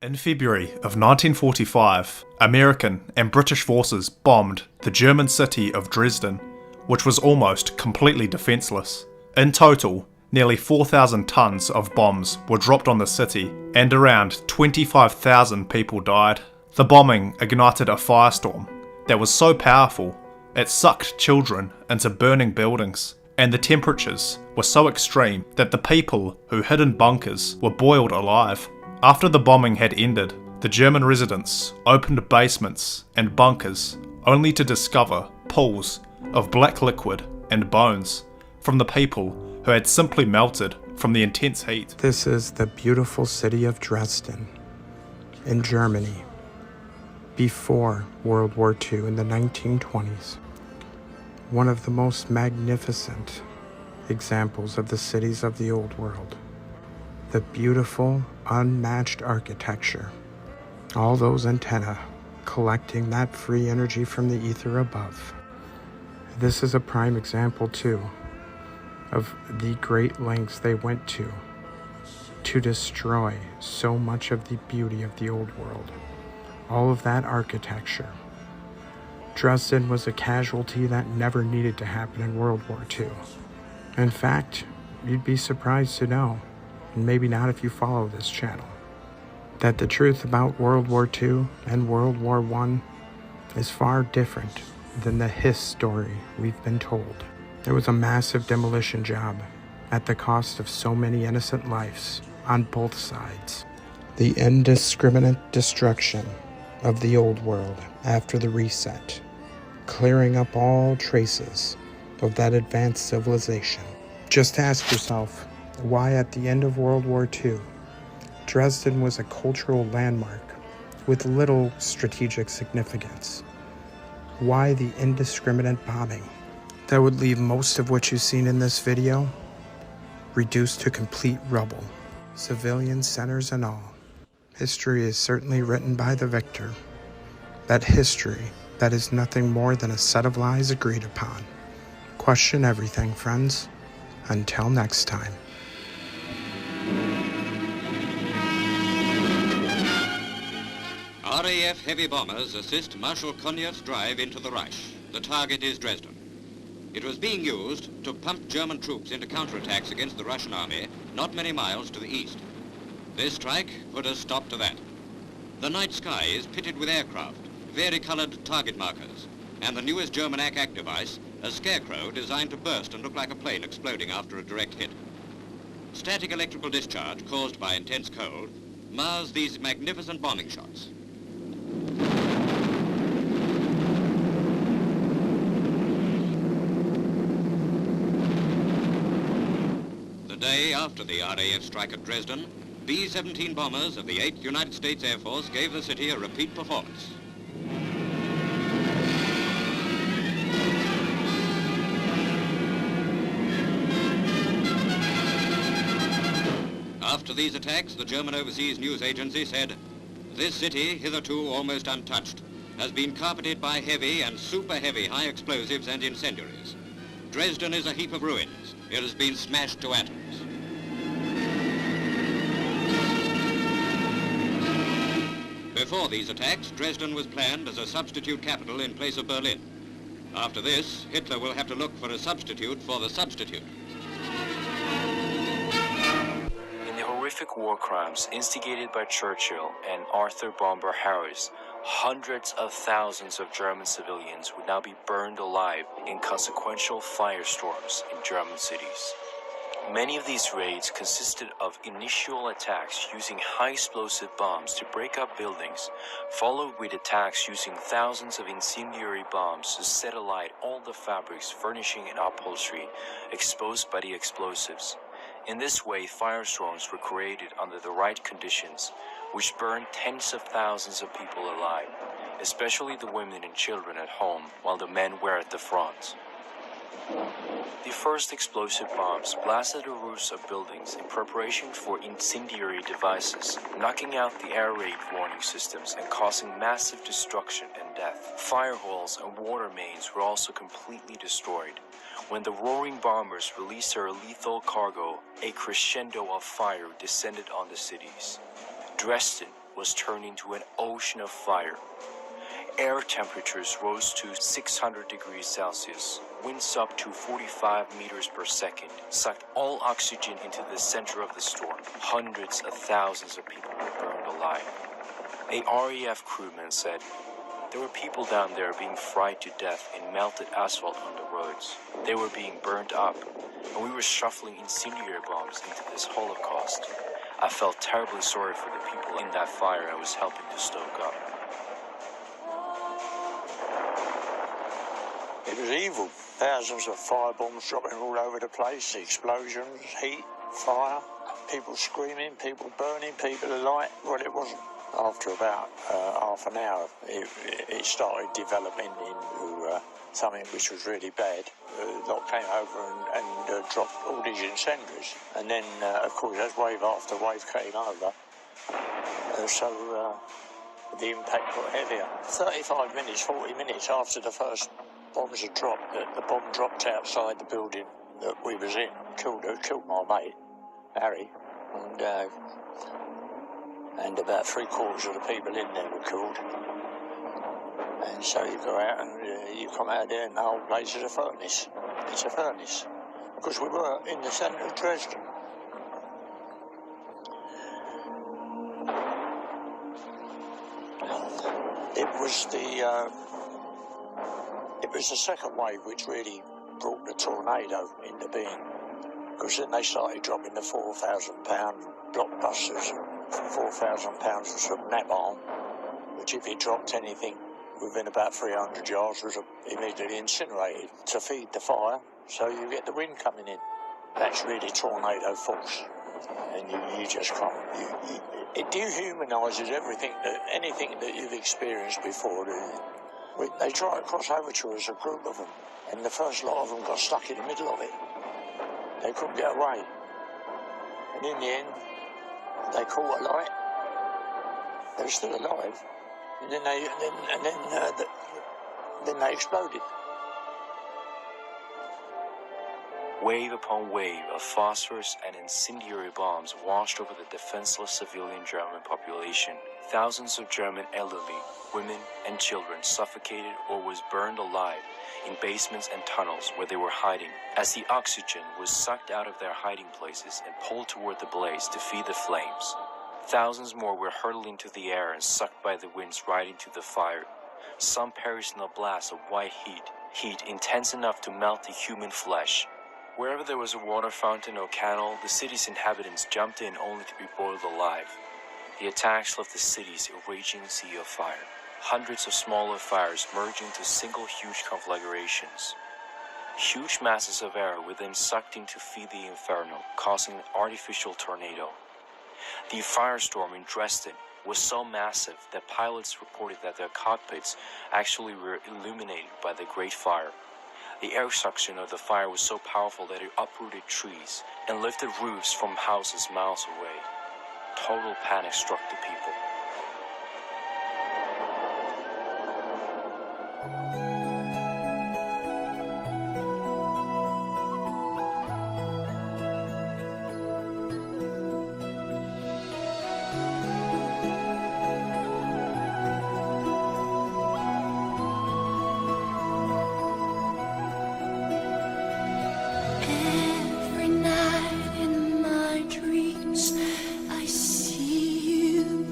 In February of 1945, American and British forces bombed the German city of Dresden, which was almost completely defenceless. In total, nearly 4,000 tons of bombs were dropped on the city, and around 25,000 people died. The bombing ignited a firestorm that was so powerful it sucked children into burning buildings, and the temperatures were so extreme that the people who hid in bunkers were boiled alive. After the bombing had ended, the German residents opened basements and bunkers only to discover pools of black liquid and bones from the people who had simply melted from the intense heat. This is the beautiful city of Dresden in Germany before World War II in the 1920s. One of the most magnificent examples of the cities of the old world. The beautiful, unmatched architecture. All those antennae collecting that free energy from the ether above. This is a prime example, too, of the great lengths they went to destroy so much of the beauty of the old world. All of that architecture. Dresden was a casualty that never needed to happen in World War II. In fact, you'd be surprised to know, and maybe not if you follow this channel, that the truth about World War II and World War I is far different than the story we've been told. There was a massive demolition job at the cost of so many innocent lives on both sides. The indiscriminate destruction of the old world after the reset, clearing up all traces of that advanced civilization. Just ask yourself, why at the end of World War II, Dresden was a cultural landmark with little strategic significance. Why the indiscriminate bombing that would leave most of what you've seen in this video reduced to complete rubble, civilian centers and all. History is certainly written by the victor. That history that is nothing more than a set of lies agreed upon. Question everything, friends. Until next time. RAF heavy bombers assist Marshal Konev's drive into the Reich. The target is Dresden. It was being used to pump German troops into counterattacks against the Russian army not many miles to the east. This strike put a stop to that. The night sky is pitted with aircraft, varicolored target markers, and the newest German attack device, a scarecrow designed to burst and look like a plane exploding after a direct hit. Static electrical discharge caused by intense cold mars these magnificent bombing shots. The day after the RAF strike at Dresden, B-17 bombers of the 8th United States Air Force gave the city a repeat performance. After these attacks, the German overseas news agency said, "This city, hitherto almost untouched, has been carpeted by heavy and super heavy high explosives and incendiaries. Dresden is a heap of ruins. It has been smashed to atoms." Before these attacks, Dresden was planned as a substitute capital in place of Berlin. After this, Hitler will have to look for a substitute for the substitute. Horrific war crimes instigated by Churchill and Arthur Bomber Harris, hundreds of thousands of German civilians would now be burned alive in consequential firestorms in German cities. Many of these raids consisted of initial attacks using high explosive bombs to break up buildings, followed with attacks using thousands of incendiary bombs to set alight all the fabrics, furnishing, and upholstery exposed by the explosives. In this way, firestorms were created under the right conditions, which burned tens of thousands of people alive, especially the women and children at home, while the men were at the front. The first explosive bombs blasted the roofs of buildings in preparation for incendiary devices, knocking out the air raid warning systems and causing massive destruction and death. Fire halls and water mains were also completely destroyed. When the roaring bombers released their lethal cargo, a crescendo of fire descended on the cities. Dresden, was turned into an ocean of fire. Air temperatures rose to 600 degrees Celsius. Winds up to 45 meters per second sucked all oxygen into the center of the storm. Hundreds of thousands of people were burned alive. A RAF crewman said, "There were people down there being fried to death in melted asphalt on the roads. They were being burned up, and we were shuffling incendiary bombs into this Holocaust. I felt terribly sorry for the people in that fire I was helping to stoke up." It was evil. Thousands of firebombs dropping all over the place, explosions, heat, fire, people screaming, people burning, people alight. Well, it wasn't. After about half an hour, it started developing into something which was really bad. The lot came over and dropped all these incendiaries. And then, of course, as wave after wave came over, the impact got heavier. 35 minutes, 40 minutes after the first bombs had dropped, the bomb dropped outside the building that we was in, killed my mate, Harry, and about 3/4 of the people in there were killed. And so you go out and you come out there and the whole place is a furnace. It's a furnace. Because we were in the centre of Dresden. It was the second wave which really brought the tornado into being. Because then they started dropping the 4,000-pound blockbusters, 4,000 pounds of napalm, which if it dropped anything within about 300 yards was immediately incinerated to feed the fire, so you get the wind coming in. That's really tornado force, and you just can't. It dehumanises anything that you've experienced before. They tried to cross over to us, a group of them, and the first lot of them got stuck in the middle of it. They couldn't get away, and in the end, they caught a light. They were still alive, and then they exploded. Wave upon wave of phosphorus and incendiary bombs washed over the defenseless civilian German population. Thousands of German elderly, women, and children suffocated or was burned alive in basements and tunnels where they were hiding, as the oxygen was sucked out of their hiding places and pulled toward the blaze to feed the flames. Thousands more were hurled into the air and sucked by the winds right into the fire. Some perished in a blast of white heat intense enough to melt the human flesh. Wherever there was a water fountain or canal, the city's inhabitants jumped in only to be boiled alive. The attacks left the cities a raging sea of fire. Hundreds of smaller fires merged into single huge conflagrations. Huge masses of air were then sucked in to feed the inferno, causing an artificial tornado. The firestorm in Dresden was so massive that pilots reported that their cockpits actually were illuminated by the Great Fire. The air suction of the fire was so powerful that it uprooted trees and lifted roofs from houses miles away. Total panic struck the people. Every night in my dreams, I see you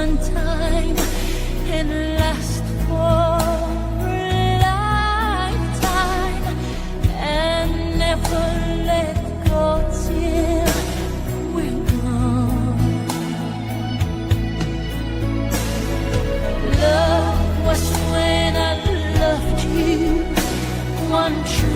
one time and last for a lifetime and never let go till we're gone. Love was when I loved you, one true